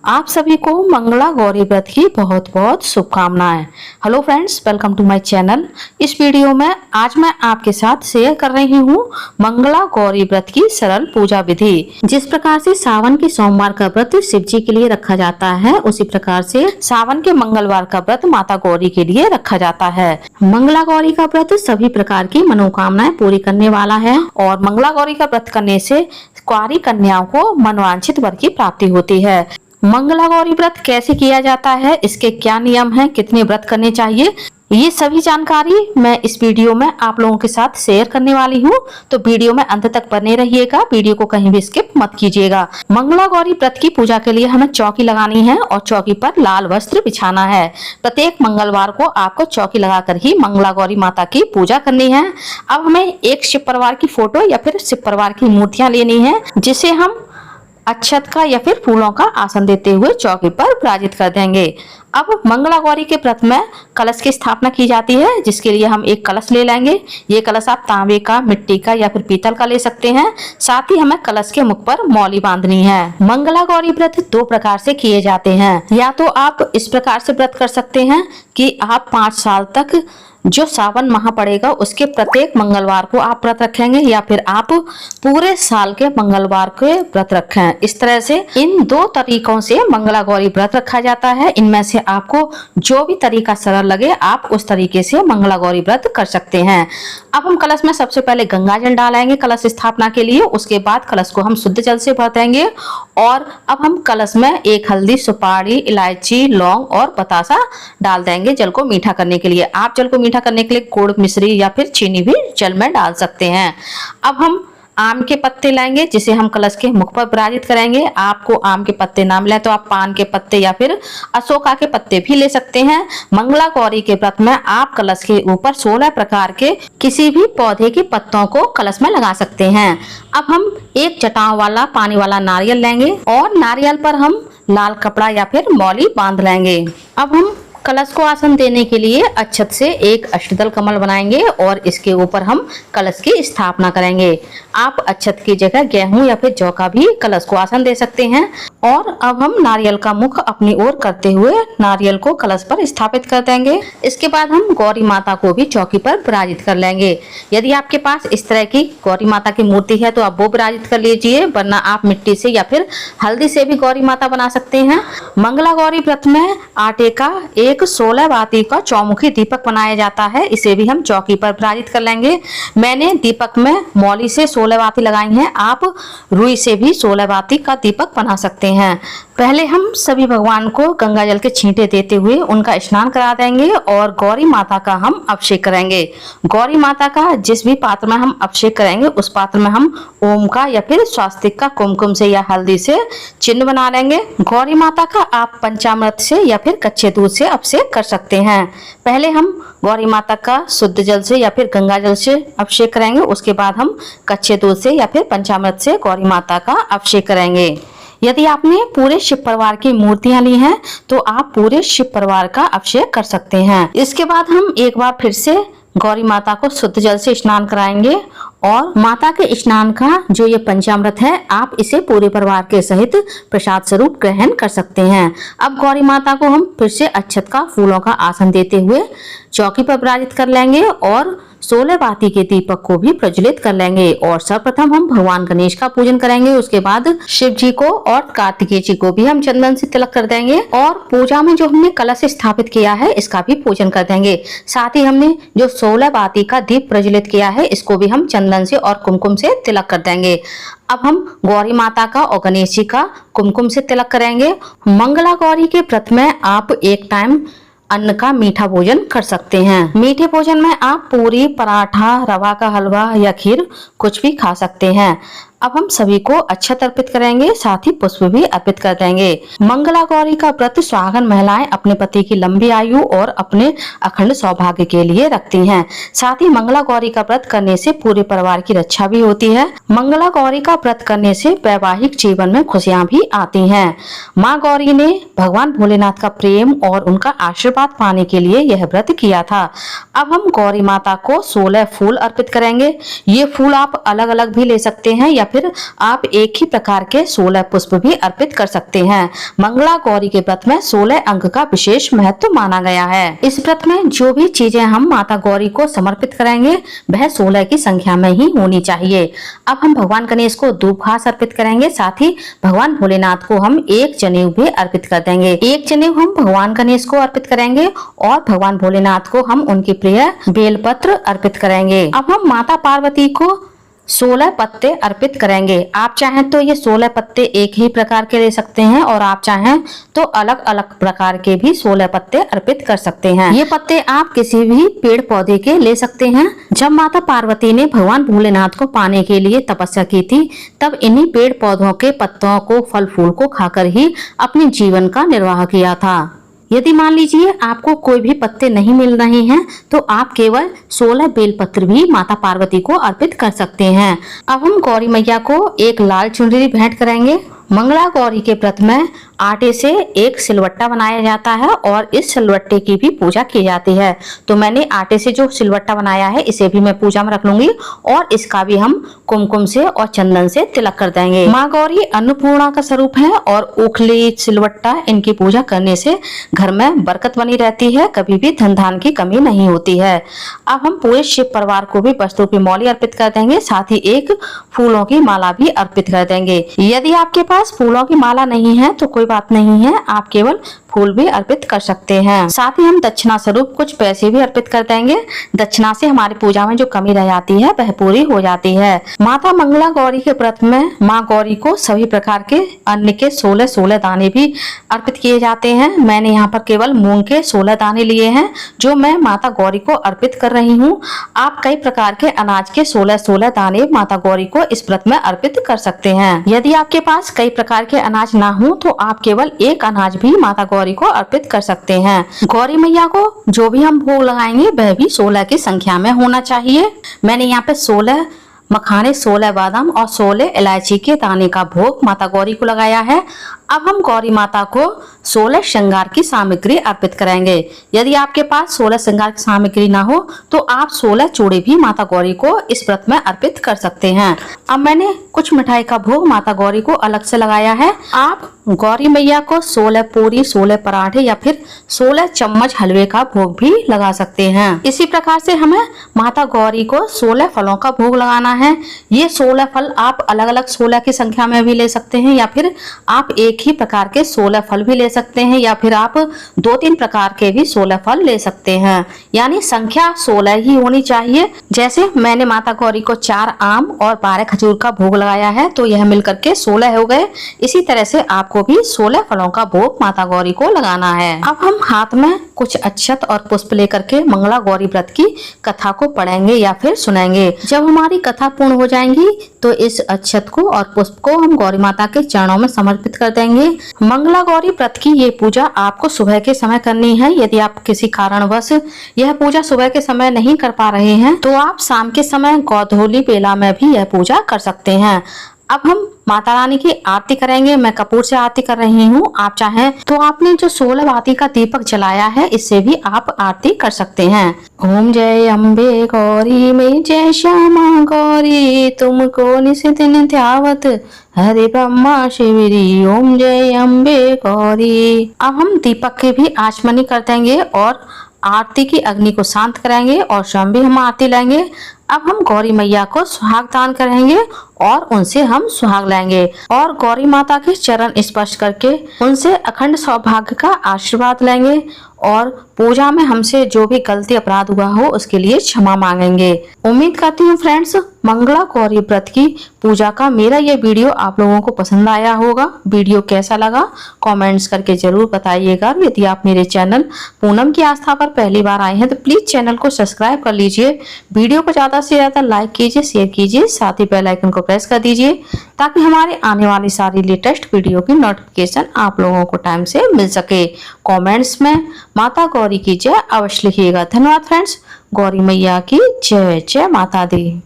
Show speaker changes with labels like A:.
A: आप सभी को मंगला गौरी व्रत की बहुत बहुत शुभकामनाएं। Hello friends, welcome to my channel. इस वीडियो में आज मैं आपके साथ शेयर कर रही हूँ मंगला गौरी व्रत की सरल पूजा विधि। जिस प्रकार से सावन के सोमवार का व्रत शिव जी के लिए रखा जाता है, उसी प्रकार से सावन के मंगलवार का व्रत माता गौरी के लिए रखा जाता है। मंगला गौरी का व्रत सभी प्रकार की मनोकामनाएं पूरी करने वाला है और मंगला गौरी का व्रत करने से कुंवारी कन्याओं को मनवांछित वर की प्राप्ति होती है। मंगला गौरी व्रत कैसे किया जाता है, इसके क्या नियम हैं, कितने व्रत करने चाहिए, ये सभी जानकारी मैं इस वीडियो में आप लोगों के साथ शेयर करने वाली हूँ। तो वीडियो में अंत तक बने रहिएगा, वीडियो को कहीं भी स्किप मत कीजिएगा। मंगला गौरी व्रत की पूजा के लिए हमें चौकी लगानी है और चौकी पर लाल वस्त्र बिछाना है। प्रत्येक मंगलवार को आपको चौकी लगाकर ही मंगला गौरी माता की पूजा करनी है। अब हमें एक शिव परिवार की फोटो या फिर शिव परिवार की मूर्तियां लेनी है, जिसे हम अक्षत का या फिर फूलों का आसन देते हुए चौकी पर विराजित कर देंगे। अब मंगला गौरी के व्रत में कलश की स्थापना की जाती है, जिसके लिए हम एक कलश ले लेंगे। ये कलश आप तांबे का, मिट्टी का या फिर पीतल का ले सकते हैं। साथ ही हमें कलश के मुख पर मौली बांधनी है। मंगला गौरी व्रत दो प्रकार से किए जाते हैं। या तो आप इस प्रकार से व्रत कर सकते हैं कि आप 5 साल तक जो सावन माह पड़ेगा उसके प्रत्येक मंगलवार को आप व्रत रखेंगे, या फिर आप पूरे साल के मंगलवार के व्रत रखें। इस तरह से इन दो तरीकों से मंगला गौरी व्रत रखा जाता है। इनमें से आपको जो भी तरीका सरल लगे आप उस तरीके से मंगला गौरी व्रत कर सकते हैं। अब हम कलश में सबसे पहले गंगा जल डालेंगे कलश स्थापना के लिए। उसके बाद कलश को हम शुद्ध जल से भर देंगे और अब हम कलश में एक हल्दी, सुपारी, इलायची, लौंग और बतासा डाल देंगे जल को मीठा करने के लिए। आप जल को मीठा करने के लिए गुड़, मिश्री या फिर चीनी भी जल में डाल सकते हैं। अब हम आम के पत्ते लाएंगे, जिसे हम कलश के मुख पर विराजित करेंगे। आपको आम के पत्ते ना मिले तो आप पान के पत्ते या फिर अशोका के पत्ते भी ले सकते हैं। मंगला गौरी के व्रत में आप कलश के ऊपर 16 प्रकार के किसी भी पौधे के पत्तों को कलश में लगा सकते हैं। अब हम एक चटाव वाला पानी वाला नारियल लेंगे और नारियल पर हम लाल कपड़ा या फिर मौली बांध लेंगे। अब हम कलश को आसन देने के लिए अक्षत से एक अष्टदल कमल बनाएंगे और इसके ऊपर हम कलश की स्थापना करेंगे। आप अक्षत की जगह गेहूं या फिर जौ का भी कलश को आसन दे सकते हैं। और अब हम नारियल का मुख अपनी ओर करते हुए नारियल को कलश पर स्थापित कर देंगे। इसके बाद हम गौरी माता को भी चौकी पर विराजित कर लेंगे। यदि आपके पास इस तरह की गौरी माता की मूर्ति है तो आप वो विराजित कर लीजिए, वरना आप मिट्टी से या फिर हल्दी से भी गौरी माता बना सकते हैं। मंगला गौरी व्रत में आटे का एक 16 बाती का चौमुखी दीपक बनाया जाता है, इसे भी हम चौकी पर विराजित कर लेंगे। मैंने दीपक में मौली से 16 बाती लगाई हैं, आप रुई से भी 16 बाती का दीपक बना सकते हैं। पहले हम सभी भगवान को गंगा जल के छींटे देते हुए उनका स्नान करा देंगे और गौरी माता का हम अभिषेक करेंगे। गौरी माता का जिस भी पात्र में हम अभिषेक करेंगे उस पात्र में हम ओम का या फिर स्वास्तिक का कुमकुम से या हल्दी से चिन्ह बना लेंगे। गौरी माता का आप पंचामृत से या फिर कच्चे दूध से अभिषेक कर सकते हैं। पहले हम गौरी माता का शुद्ध जल से या फिर गंगा जल से अभिषेक करेंगे, उसके बाद हम कच्चे दूध से या फिर पंचामृत से गौरी माता का अभिषेक करेंगे। यदि आपने पूरे शिव परिवार की मूर्तियां ली हैं तो आप पूरे शिव परिवार का अभिषेक कर सकते हैं। इसके बाद हम एक बार फिर से गौरी माता को शुद्ध जल से स्नान कराएंगे और माता के स्नान का जो ये पंचामृत है आप इसे पूरे परिवार के सहित प्रसाद स्वरूप ग्रहण कर सकते हैं। अब गौरी माता को हम फिर से अक्षत का, फूलों का आसन देते हुए चौकी पर विराजित कर लेंगे और 16 बाती के दीपक को भी प्रज्वलित कर लेंगे। और सर्वप्रथम हम भगवान गणेश का पूजन करेंगे, उसके बाद शिव जी को और कार्तिकेय जी को भी हम चंदन से तिलक कर देंगे और पूजा में जो हमने कलश स्थापित किया है इसका भी पूजन कर देंगे। साथ ही हमने जो 16 बाती का दीप प्रज्वलित किया है इसको भी हम चंदन से और कुमकुम से तिलक कर देंगे। अब हम गौरी माता का और गणेश जी का कुमकुम से तिलक करेंगे। मंगला गौरी के व्रत में आप एक टाइम अन्न का मीठा भोजन कर सकते हैं। मीठे भोजन में आप पूरी, पराठा, रवा का हलवा या खीर कुछ भी खा सकते हैं। अब हम सभी को अक्षत अर्पित करेंगे, साथ ही पुष्प भी अर्पित कर देंगे। मंगला गौरी का व्रत सुहागन महिलाएं अपने पति की लंबी आयु और अपने अखंड सौभाग्य के लिए रखती हैं। साथ ही मंगला गौरी का व्रत करने से पूरे परिवार की रक्षा भी होती है। मंगला गौरी का व्रत करने से वैवाहिक जीवन में खुशियां भी आती हैं। माँ गौरी ने भगवान भोलेनाथ का प्रेम और उनका आशीर्वाद पाने के लिए यह व्रत किया था। अब हम गौरी माता को 16 फूल अर्पित करेंगे। ये फूल आप अलग अलग भी ले सकते हैं या फिर आप एक ही प्रकार के 16 पुष्प भी अर्पित कर सकते हैं। मंगला गौरी के व्रत में 16 अंक का विशेष महत्व माना गया है। इस व्रत में जो भी चीजें हम माता गौरी को समर्पित करेंगे वह 16 की संख्या में ही होनी चाहिए। अब हम भगवान गणेश को धूप घास अर्पित करेंगे, साथ ही भगवान भोलेनाथ को हम एक जनेऊ भी अर्पित कर देंगे। एक जनेऊ हम भगवान गणेश को अर्पित करेंगे और भगवान भोलेनाथ को हम उनकी प्रिय बेलपत्र अर्पित करेंगे। अब हम माता पार्वती को 16 पत्ते अर्पित करेंगे। आप चाहें तो ये 16 पत्ते एक ही प्रकार के ले सकते हैं और आप चाहें तो अलग अलग प्रकार के भी 16 पत्ते अर्पित कर सकते हैं। ये पत्ते आप किसी भी पेड़ पौधे के ले सकते हैं। जब माता पार्वती ने भगवान भोलेनाथ को पाने के लिए तपस्या की थी, तब इन्हीं पेड़ पौधों के पत्तों को, फल फूल को खाकर ही अपने जीवन का निर्वाह किया था। यदि मान लीजिए आपको कोई भी पत्ते नहीं मिल रहे हैं तो आप केवल 16 बेलपत्र भी माता पार्वती को अर्पित कर सकते हैं। अब हम गौरी मैया को एक लाल चुनरी भेंट करेंगे। मंगला गौरी के व्रत में आटे से एक सिलवट्टा बनाया जाता है और इस सिलवट्टे की भी पूजा की जाती है। तो मैंने आटे से जो सिलवट्टा बनाया है इसे भी मैं पूजा में रख लूंगी और इसका भी हम कुमकुम से और चंदन से तिलक कर देंगे। माँ गौरी अन्नपूर्णा का स्वरूप है और उखली, सिलवट्टा इनकी पूजा करने से घर में बरकत बनी रहती है, कभी भी धन धान की कमी नहीं होती है। अब हम पूरे शिव परिवार को भी वस्त्रों की मौली अर्पित कर देंगे, साथ ही एक फूलों की माला भी अर्पित कर देंगे। यदि आपके पास फूलों की माला नहीं है तो कोई बात नहीं है, आप केवल फूल भी अर्पित कर सकते हैं। साथ ही हम दक्षिणा स्वरूप कुछ पैसे भी अर्पित कर देंगे। दक्षिणा से हमारी पूजा में जो कमी रह जाती है वह पूरी हो जाती है। माता मंगला गौरी के व्रत में माँ गौरी को सभी प्रकार के अन्न के 16 दाने भी अर्पित किए जाते हैं। मैंने यहाँ पर केवल मूंग के 16 दाने लिए हैं जो मैं माता गौरी को अर्पित कर रही हूँ। आप कई प्रकार के अनाज के 16 दाने माता गौरी को इस व्रत में अर्पित कर सकते हैं। यदि आपके पास कई प्रकार के अनाज ना हो तो आप केवल एक अनाज भी माता गौरी को अर्पित कर सकते हैं। गौरी मैया को जो भी हम भोग लगाएंगे वह भी 16 की संख्या में होना चाहिए। मैंने यहाँ पे 16 मखाने, 16 बादाम और 16 इलायची के दाने का भोग माता गौरी को लगाया है। अब हम गौरी माता को 16 श्रृंगार की सामग्री अर्पित करेंगे। यदि आपके पास 16 श्रृंगार की सामग्री ना हो तो आप 16 चूड़ी भी माता गौरी को इस व्रत में अर्पित कर सकते हैं। अब मैंने कुछ मिठाई का भोग माता गौरी को अलग से लगाया है। आप गौरी मैया को 16 पूरी, 16 पराठे या फिर 16 चम्मच हलवे का भोग भी लगा सकते हैं। इसी प्रकार से हमें माता गौरी को 16 फलों का भोग लगाना है। ये 16 फल आप अलग अलग 16 की संख्या में भी ले सकते हैं या फिर आप एक ही प्रकार के 16 फल भी ले सकते हैं या फिर आप 2-3 प्रकार के भी 16 फल ले सकते हैं। यानी संख्या 16 ही होनी चाहिए। जैसे मैंने माता गौरी को 4 आम और 12 खजूर का भोग लगाया है तो यह मिलकर के 16 हो गए। इसी तरह से आपको भी 16 फलों का भोग माता गौरी को लगाना है। अब हम हाथ में कुछ अक्षत और पुष्प लेकर के मंगला गौरी व्रत की कथा को पढ़ेंगे या फिर सुनेंगे। जब हमारी कथा पूर्ण हो जाएंगी तो इस अक्षत को और पुष्प को हम गौरी माता के चरणों में समर्पित कर देंगे। मंगला गौरी व्रत की ये पूजा आपको सुबह के समय करनी है। यदि आप किसी कारणवश यह पूजा सुबह के समय नहीं कर पा रहे हैं तो आप शाम के समय गोधूली बेला में भी यह पूजा कर सकते हैं। अब हम माता रानी की आरती करेंगे। मैं कपूर से आरती कर रही हूँ। आप चाहें तो आपने जो 16 बाती का दीपक जलाया है इससे भी आप आरती कर सकते हैं। ओम जय अम्बे गौरी में जय श्यामा गौरी, तुमको निशिदिन ध्यावत हरे ब्रह्मा शिवरी। ओम जय अम्बे गौरी। अब हम दीपक की भी आचमनी कर देंगे और आरती की अग्नि को शांत कराएंगे और स्वयं भी हम आरती लेंगे। अब हम गौरी मैया को सुहाग दान करेंगे और उनसे हम सुहाग लेंगे और गौरी माता के चरण स्पर्श करके उनसे अखंड सौभाग्य का आशीर्वाद लेंगे और पूजा में हमसे जो भी गलती अपराध हुआ हो उसके लिए क्षमा मांगेंगे। उम्मीद करती हूँ फ्रेंड्स मंगला गौरी व्रत की पूजा का मेरा ये वीडियो आप लोगों को पसंद आया होगा। वीडियो कैसा लगा कमेंट्स करके जरूर बताइएगा। यदि आप मेरे चैनल पूनम की आस्था पर पहली बार आए हैं तो प्लीज चैनल को सब्सक्राइब कर लीजिए। वीडियो को ज्यादा से ज्यादा लाइक कीजिए, शेयर कीजिए, साथ ही बेल आइकन को प्रेस कर दीजिए ताकि हमारे आने वाली सारी लेटेस्ट वीडियो की नोटिफिकेशन आप लोगों को टाइम से मिल सके। कमेंट्स में माता गौरी की जय अवश्य लिखिएगा। धन्यवाद फ्रेंड्स। गौरी मैया की जय। जय माता दी।